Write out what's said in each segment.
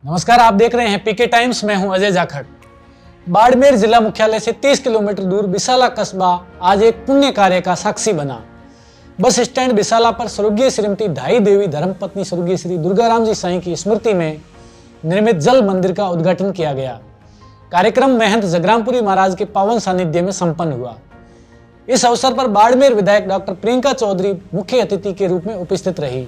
नमस्कार, आप देख रहे हैं पीके टाइम्स। मैं हूं अजय जाखड़। बाड़मेर जिला मुख्यालय से 30 किलोमीटर दूर बिसाला कस्बा आज एक पुण्य कार्य का साक्षी बना। बस स्टैंड बिसाला पर स्वर्गीय श्रीमती धाई देवी धर्मपत्नी स्वर्गीय श्री दुर्गाराम जी साईं की स्मृति में निर्मित जल मंदिर का उद्घाटन किया गया। कार्यक्रम महंत जगरामपुरी महाराज के पावन सानिध्य में संपन्न हुआ। इस अवसर पर बाड़मेर विधायक डॉक्टर प्रियंका चौधरी मुख्य अतिथि के रूप में उपस्थित रही।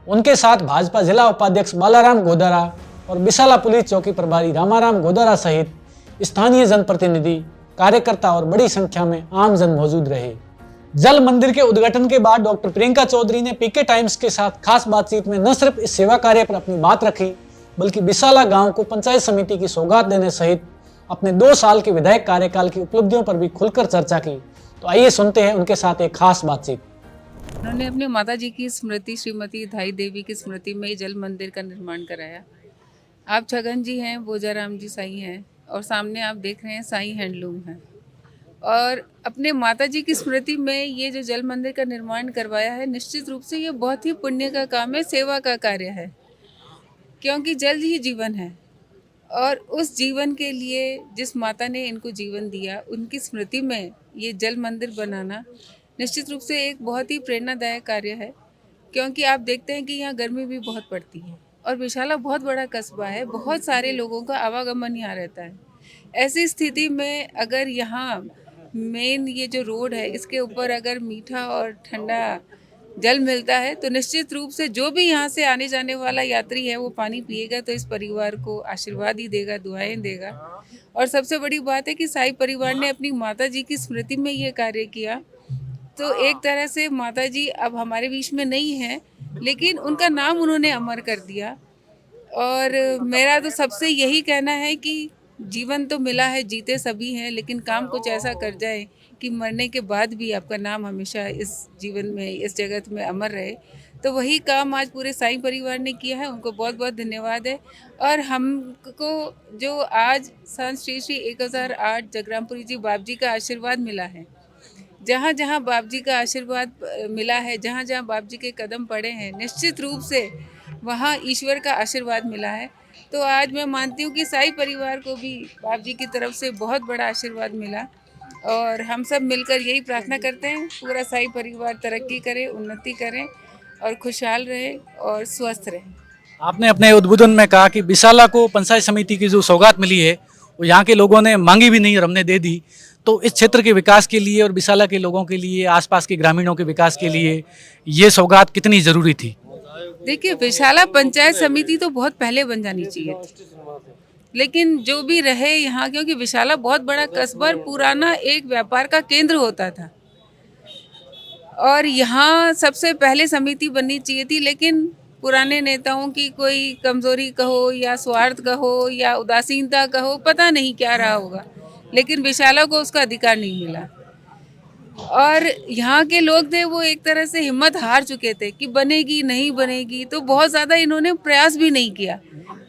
उनके साथ भाजपा जिला उपाध्यक्ष बालाराम गोदारा और बिसाला पुलिस चौकी प्रभारी रामाराम गोदारा सहित स्थानीय जनप्रतिनिधि, कार्यकर्ता और बड़ी संख्या में आमजन मौजूद रहे। जल मंदिर के उद्घाटन के बाद डॉक्टर प्रियंका चौधरी ने पीके टाइम्स के साथ खास बातचीत में न सिर्फ इस सेवा कार्य पर अपनी बात रखी, बल्कि बिसाला गांव को पंचायत समिति की सौगात देने सहित अपने 2 साल के विधायक कार्यकाल की उपलब्धियों पर भी खुलकर चर्चा की। तो आइए सुनते हैं उनके साथ एक खास बातचीत। उन्होंने अपने माता जी की स्मृति श्रीमती धाई देवी की स्मृति में जल मंदिर का निर्माण कराया। आप छगन जी हैं, बोजाराम जी साईं हैं और सामने आप देख रहे हैं साईं हैंडलूम है। और अपने माता जी की स्मृति में ये जो जल मंदिर का निर्माण करवाया है, निश्चित रूप से ये बहुत ही पुण्य का काम है, सेवा का कार्य है, क्योंकि जल ही जीवन है। और उस जीवन के लिए जिस माता ने इनको जीवन दिया, उनकी स्मृति में ये जल मंदिर बनाना निश्चित रूप से एक बहुत ही प्रेरणादायक कार्य है, क्योंकि आप देखते हैं कि यहाँ गर्मी भी बहुत पड़ती है और बिसाला बहुत बड़ा कस्बा है, बहुत सारे लोगों का आवागमन यहाँ रहता है। ऐसी स्थिति में अगर यहाँ मेन ये जो रोड है, इसके ऊपर अगर मीठा और ठंडा जल मिलता है तो निश्चित रूप से जो भी यहाँ से आने जाने वाला यात्री है वो पानी पिएगा तो इस परिवार को आशीर्वाद ही देगा, दुआएं देगा। और सबसे बड़ी बात है कि साई परिवार ने अपनी माता जी की स्मृति में ये कार्य किया, तो एक तरह से माता जी अब हमारे बीच में नहीं है, लेकिन उनका नाम उन्होंने अमर कर दिया। और मेरा तो सबसे यही कहना है कि जीवन तो मिला है, जीते सभी हैं, लेकिन काम कुछ ऐसा कर जाए कि मरने के बाद भी आपका नाम हमेशा इस जीवन में, इस जगत में अमर रहे। तो वही काम आज पूरे साईं परिवार ने किया है, उनको बहुत बहुत धन्यवाद है। और हमको जो आज संत श्री श्री 1008 जगरामपुरी जी बाप जी का आशीर्वाद मिला है, जहाँ जहाँ बाप जी का आशीर्वाद मिला है, जहाँ जहाँ बाप जी के कदम पड़े हैं, निश्चित रूप से वहाँ ईश्वर का आशीर्वाद मिला है। तो आज मैं मानती हूँ कि साई परिवार को भी बाप जी की तरफ से बहुत बड़ा आशीर्वाद मिला और हम सब मिलकर यही प्रार्थना करते हैं पूरा साई परिवार तरक्की करे, उन्नति करें और खुशहाल रहे और स्वस्थ रहे। आपने अपने उद्बोधन में कहा कि बिसाला को पंचायत समिति की जो सौगात मिली है वो यहाँ के लोगों ने मांगी भी नहीं और हमने दे दी। तो इस क्षेत्र के विकास के लिए और बिसाला के लोगों के लिए, आसपास के ग्रामीणों के विकास के लिए ये सौगात कितनी जरूरी थी? देखिए, बिसाला पंचायत समिति तो बहुत पहले बन जानी चाहिए थी, लेकिन जो भी रहे यहाँ, क्योंकि बिसाला बहुत बड़ा कस्बा पुराना एक व्यापार का केंद्र होता था और यहाँ सबसे पहले समिति बननी चाहिए थी, लेकिन पुराने नेताओं की कोई कमजोरी कहो या स्वार्थ कहो या उदासीनता कहो, पता नहीं क्या रहा होगा, लेकिन बिसाला को उसका अधिकार नहीं मिला। और यहाँ के लोग थे वो एक तरह से हिम्मत हार चुके थे कि बनेगी नहीं बनेगी, तो बहुत ज़्यादा इन्होंने प्रयास भी नहीं किया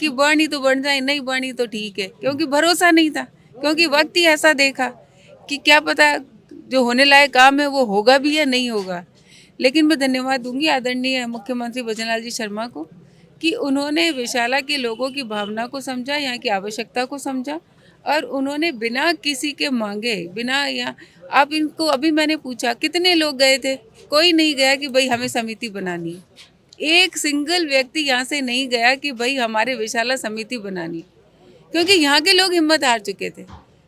कि बनी तो बन जाए, नहीं बनी तो ठीक है, क्योंकि भरोसा नहीं था, क्योंकि वक्त ही ऐसा देखा कि क्या पता जो होने लायक काम है वो होगा भी या नहीं होगा। लेकिन मैं धन्यवाद दूंगी आदरणीय मुख्यमंत्री भजनलाल जी शर्मा को कि उन्होंने बिसाला के लोगों की भावना को समझा, यहाँ की आवश्यकता को समझा और उन्होंने बिना किसी के मांगे, बिना यहाँ आप इनको, अभी मैंने पूछा कितने लोग गए थे, कोई नहीं गया कि भाई हमें समिति बनानी है। एक सिंगल व्यक्ति यहाँ से नहीं गया कि भाई हमारे बिसाला समिति बनानी, क्योंकि यहाँ के लोग हिम्मत हार चुके थे।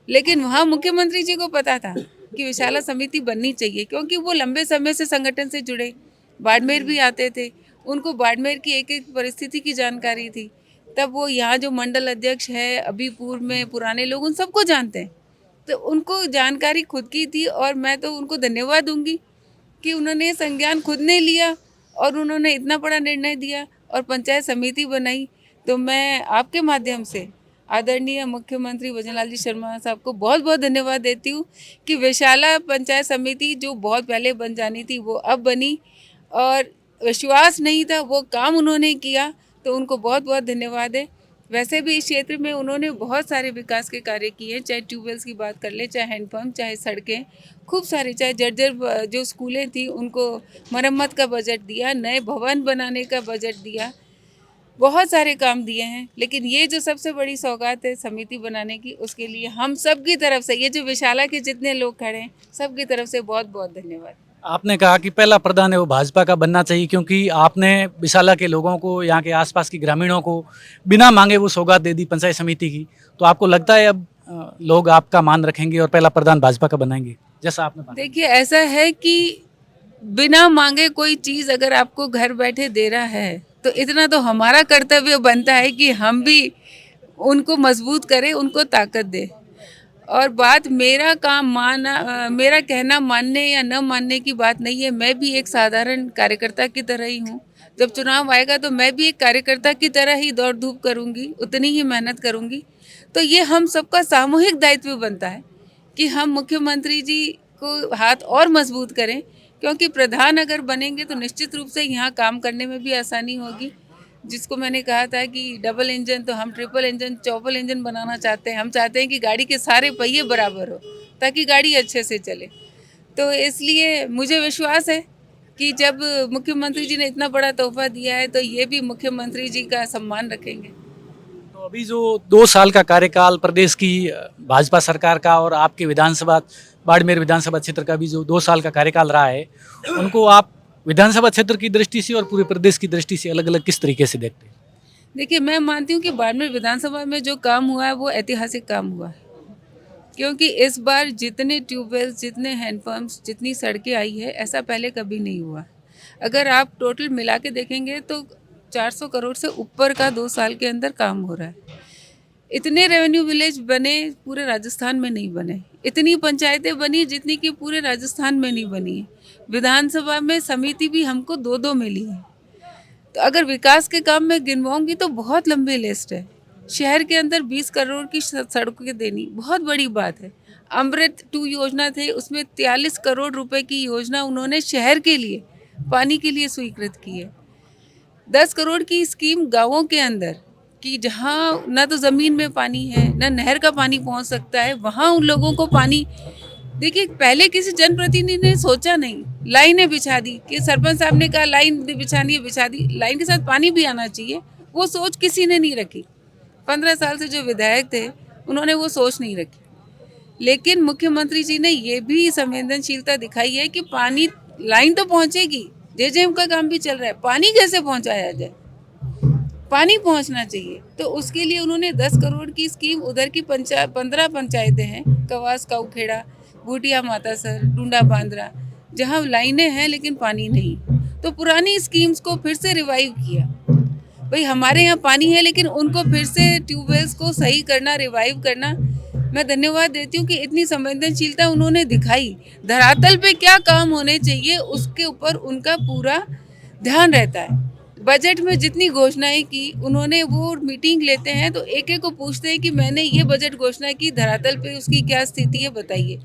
लेकिन वहाँ मुख्यमंत्री जी को पता था कि बिसाला समिति बननी चाहिए, क्योंकि वो लंबे समय से संगठन से जुड़े, बाड़मेर भी आते थे, उनको बाड़मेर की एक एक परिस्थिति की जानकारी थी। तब वो यहाँ जो मंडल अध्यक्ष है, अभी पूर्व में पुराने लोग उन सबको जानते हैं, तो उनको जानकारी खुद की थी। और मैं तो उनको धन्यवाद दूंगी कि उन्होंने संज्ञान खुद ने लिया और उन्होंने इतना बड़ा निर्णय दिया और पंचायत समिति बनाई। तो मैं आपके माध्यम से आदरणीय मुख्यमंत्री भजनलाल जी शर्मा साहब को बहुत बहुत धन्यवाद देती हूँ कि बिसाला पंचायत समिति जो बहुत पहले बन जानी थी वो अब बनी, और विश्वास नहीं था वो काम उन्होंने किया, तो उनको बहुत बहुत धन्यवाद है। वैसे भी इस क्षेत्र में उन्होंने बहुत सारे विकास के कार्य किए, चाहे ट्यूबवेल्स की बात कर ले, चाहे हैंडपम्प, चाहे सड़कें, खूब सारे, चाहे जर्जर जो स्कूलें थी उनको मरम्मत का बजट दिया, नए भवन बनाने का बजट दिया। बहुत सारे काम दिए हैं, लेकिन ये जो सबसे बड़ी सौगात है समिति बनाने की, उसके लिए हम सब की तरफ से, ये जो विशाला के जितने लोग खड़े हैं सब की तरफ से बहुत बहुत धन्यवाद। आपने कहा कि पहला प्रधान है वो भाजपा का बनना चाहिए, क्योंकि आपने विशाला के लोगों को, यहाँ के आसपास के ग्रामीणों को बिना मांगे वो सौगात दे दी पंचायत समिति की। तो आपको लगता है अब लोग आपका मान रखेंगे और पहला प्रधान भाजपा का बनाएंगे, जैसा आपने बात देखिए, ऐसा है कि बिना मांगे कोई चीज़ अगर आपको घर बैठे दे रहा है तो इतना तो हमारा कर्तव्य बनता है कि हम भी उनको मजबूत करें, उनको ताकत दें। और बात मेरा काम मेरा कहना मानने या न मानने की बात नहीं है। मैं भी एक साधारण कार्यकर्ता की तरह ही हूँ। जब चुनाव आएगा तो मैं भी एक कार्यकर्ता की तरह ही दौड़ धूप करूँगी, उतनी ही मेहनत करूँगी। तो ये हम सबका सामूहिक दायित्व बनता है कि हम मुख्यमंत्री जी को हाथ और मजबूत करें, क्योंकि प्रधान अगर बनेंगे तो निश्चित रूप से यहाँ काम करने में भी आसानी होगी। जिसको मैंने कहा था कि डबल इंजन, तो हम ट्रिपल इंजन, चौपल इंजन बनाना चाहते हैं। हम चाहते हैं कि गाड़ी के सारे पहिए बराबर हो ताकि गाड़ी अच्छे से चले। तो इसलिए मुझे विश्वास है कि जब मुख्यमंत्री जी ने इतना बड़ा तोहफा दिया है तो ये भी मुख्यमंत्री जी का सम्मान रखेंगे। तो अभी जो 2 साल का कार्यकाल प्रदेश की भाजपा सरकार का और आपके विधानसभा बाड़मेर विधानसभा क्षेत्र का भी जो 2 साल का कार्यकाल रहा है, उनको आप विधानसभा क्षेत्र की दृष्टि से और पूरे प्रदेश की दृष्टि से अलग अलग किस तरीके से देखते हैं? देखिए, मैं मानती हूँ कि बाड़मेर विधानसभा में जो काम हुआ है वो ऐतिहासिक काम हुआ है, क्योंकि इस बार जितने ट्यूबवेल्स, जितने हैंडपम्प्स, जितनी सड़कें आई है, ऐसा पहले कभी नहीं हुआ। अगर आप टोटल मिला के देखेंगे तो 400 करोड़ से ऊपर का 2 साल के अंदर काम हो रहा है। इतने रेवेन्यू विलेज बने पूरे राजस्थान में नहीं बने, इतनी पंचायतें बनी जितनी कि पूरे राजस्थान में नहीं बनी है। विधानसभा में समिति भी हमको 2-2 मिली है। तो अगर विकास के काम में गिनवाऊंगी तो बहुत लंबी लिस्ट है। शहर के अंदर 20 करोड़ की सड़कें देनी बहुत बड़ी बात है। अमृत 2 योजना थे, उसमें 43 करोड़ रुपए की योजना उन्होंने शहर के लिए, पानी के लिए स्वीकृत की है। 10 करोड़ की स्कीम गाँवों के अंदर कि जहाँ ना तो ज़मीन में पानी है, ना नहर का पानी पहुँच सकता है, वहाँ उन लोगों को पानी। देखिए, पहले किसी जनप्रतिनिधि ने सोचा नहीं, लाइनें बिछा दी कि सरपंच साहब ने कहा लाइन बिछानी है, बिछा दी। लाइन के साथ पानी भी आना चाहिए, वो सोच किसी ने नहीं रखी। 15 साल से जो विधायक थे उन्होंने वो सोच नहीं रखी। लेकिन मुख्यमंत्री जी ने ये भी संवेदनशीलता दिखाई है कि पानी, लाइन तो पहुँचेगी, जेजेएम का काम भी चल रहा है, पानी कैसे पहुँचाया जाए, पानी पहुंचना चाहिए। तो उसके लिए उन्होंने 10 करोड़ की स्कीम, उधर की 15 पंचायतें हैं, कवास, काउखेड़ा, बूटिया, मातासर, डूंडा, बांद्रा, जहां लाइनें हैं लेकिन पानी नहीं। तो पुरानी स्कीम्स को फिर से रिवाइव किया। भाई, हमारे यहाँ पानी है लेकिन उनको फिर से ट्यूबवेल्स को सही करना, रिवाइव करना। मैं धन्यवाद देती हूँ कि इतनी संवेदनशीलता उन्होंने दिखाई। धरातल पे क्या काम होने चाहिए उसके ऊपर उनका पूरा ध्यान रहता है। बजट में जितनी घोषणाएं की उन्होंने, वो मीटिंग लेते हैं तो एक एक को पूछते हैं कि मैंने ये बजट घोषणा की, धरातल पे उसकी क्या स्थिति है बताइए।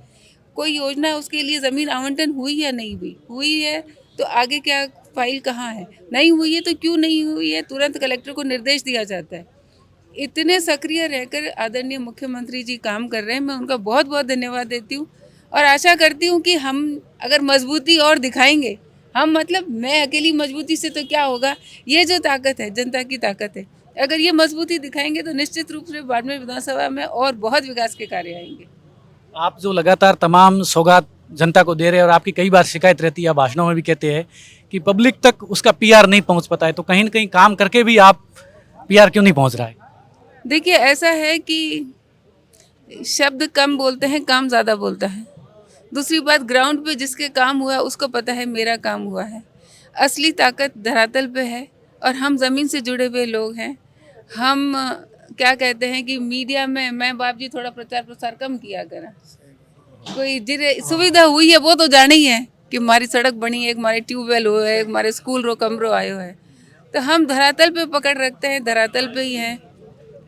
कोई योजना, उसके लिए ज़मीन आवंटन हुई या नहीं हुई, हुई है तो आगे क्या फाइल कहाँ है, नहीं हुई है तो क्यों नहीं हुई है, तुरंत कलेक्टर को निर्देश दिया जाता है। इतने सक्रिय रहकर आदरणीय मुख्यमंत्री जी काम कर रहे हैं। मैं उनका बहुत बहुत धन्यवाद देती हूँ और आशा करती हूँ कि हम अगर मजबूती और दिखाएंगे, हम मतलब मैं अकेली मजबूती से तो क्या होगा, ये जो ताकत है जनता की ताकत है, अगर ये मजबूती दिखाएंगे तो निश्चित रूप से बाड़मेर विधानसभा में और बहुत विकास के कार्य आएंगे। आप जो लगातार तमाम सौगात जनता को दे रहे हैं और आपकी कई बार शिकायत रहती है, भाषणों में भी कहते हैं कि पब्लिक तक उसका पीआर नहीं पहुंच पाता है, तो कहीं न कहीं काम करके भी आप पीआर क्यों नहीं पहुंच रहा है? देखिए, ऐसा है कि शब्द कम बोलते हैं, काम ज़्यादा बोलता है। दूसरी बात, ग्राउंड पे जिसके काम हुआ है उसको पता है मेरा काम हुआ है। असली ताकत धरातल पे है और हम ज़मीन से जुड़े हुए लोग हैं। हम क्या कहते हैं कि मीडिया में मैं बाप जी थोड़ा प्रचार प्रसार कम किया करें। कोई जिन्हें सुविधा हुई है वो तो जाने ही है कि हमारी सड़क बनी है, हमारे ट्यूबवेल हुए है, हमारे स्कूल रो कमरो आयो है। तो हम धरातल पे पकड़ रखते हैं, धरातल पे ही हैं।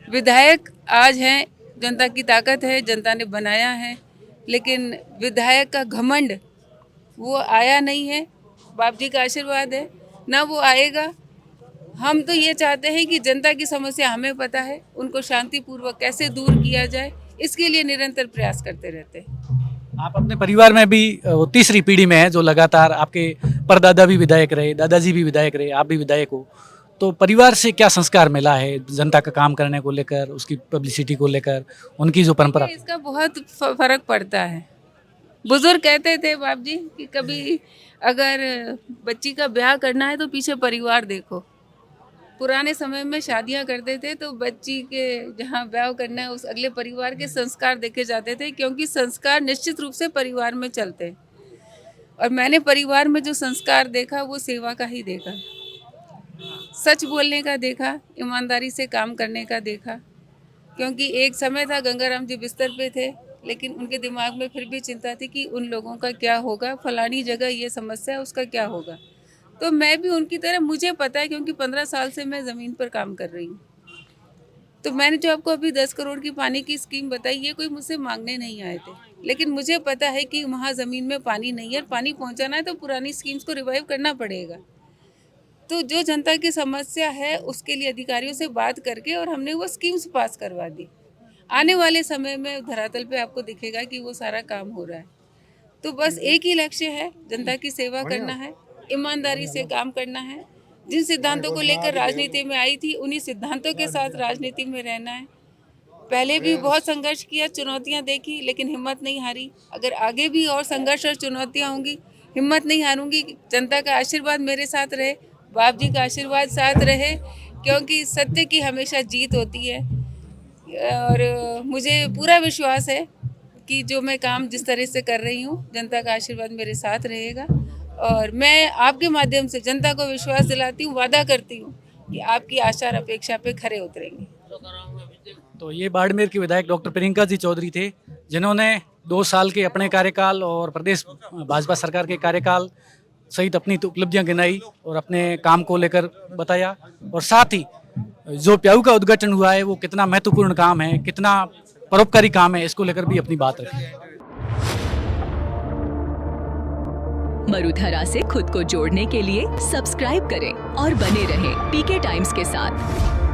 विधायक आज हैं, जनता की ताकत है, जनता ने बनाया है, लेकिन विधायक का घमंड वो आया नहीं है। बाप जी का आशीर्वाद है ना, वो आएगा। हम तो ये चाहते हैं कि जनता की समस्या हमें पता है, उनको शांतिपूर्वक कैसे दूर किया जाए, इसके लिए निरंतर प्रयास करते रहते हैं। आप अपने परिवार में भी वो तीसरी पीढ़ी में है जो लगातार, आपके परदादा भी विधायक रहे, दादाजी भी विधायक रहे, आप भी विधायक हो, तो परिवार से क्या संस्कार मिला है जनता का काम करने को लेकर, उसकी पब्लिसिटी को लेकर, उनकी जो परंपरा? इसका बहुत फर्क पड़ता है। बुजुर्ग कहते थे बाप जी कि कभी अगर बच्ची का ब्याह करना है तो पीछे परिवार देखो। पुराने समय में शादियां करते थे तो बच्ची के जहाँ ब्याह करना है उस अगले परिवार के संस्कार देखे जाते थे, क्योंकि संस्कार निश्चित रूप से परिवार में चलते हैं। और मैंने परिवार में जो संस्कार देखा वो सेवा का ही देखा, सच बोलने का देखा, ईमानदारी से काम करने का देखा। क्योंकि एक समय था गंगाराम जी बिस्तर पे थे, लेकिन उनके दिमाग में फिर भी चिंता थी कि उन लोगों का क्या होगा, फलानी जगह ये समस्या है, उसका क्या होगा। तो मैं भी उनकी तरह, मुझे पता है क्योंकि 15 साल से मैं ज़मीन पर काम कर रही हूँ। तो मैंने जो आपको अभी 10 करोड़ की पानी की स्कीम बताई, ये कोई मुझसे मांगने नहीं आए थे, लेकिन मुझे पता है कि वहाँ ज़मीन में पानी नहीं है, पानी पहुँचाना है तो पुरानी स्कीम्स को रिवाइव करना पड़ेगा। तो जो जनता की समस्या है उसके लिए अधिकारियों से बात करके और हमने वो स्कीम्स पास करवा दी। आने वाले समय में धरातल पे आपको दिखेगा कि वो सारा काम हो रहा है। तो बस एक ही लक्ष्य है, जनता की सेवा करना है, ईमानदारी से काम करना है। जिन सिद्धांतों को लेकर राजनीति में आई थी उन्हीं सिद्धांतों के साथ राजनीति में रहना है। पहले भी बहुत संघर्ष किया, चुनौतियां देखी, लेकिन हिम्मत नहीं हारी। अगर आगे भी और संघर्ष और चुनौतियां होंगी, हिम्मत नहीं हारूंगी। जनता का आशीर्वाद मेरे साथ रहे, बाप जी का आशीर्वाद साथ रहे, क्योंकि सत्य की हमेशा जीत होती है। और मुझे पूरा विश्वास है कि जो मैं काम जिस तरह से कर रही हूँ, जनता का आशीर्वाद मेरे साथ रहेगा। और मैं आपके माध्यम से जनता को विश्वास दिलाती हूँ, वादा करती हूँ कि आपकी आशा और अपेक्षा पे खरे उतरेंगे। तो ये बाड़मेर के विधायक डॉक्टर प्रियंका जी चौधरी थे, जिन्होंने 2 साल के अपने कार्यकाल और प्रदेश भाजपा सरकार के कार्यकाल सहित अपनी उपलब्धियां गिनाई और अपने काम को लेकर बताया। और साथ ही जो प्याऊ का उद्घाटन हुआ है वो कितना महत्वपूर्ण काम है, कितना परोपकारी काम है, इसको लेकर भी अपनी बात रखी। मरुधरा से खुद को जोड़ने के लिए सब्सक्राइब करें और बने रहें पीके टाइम्स के साथ।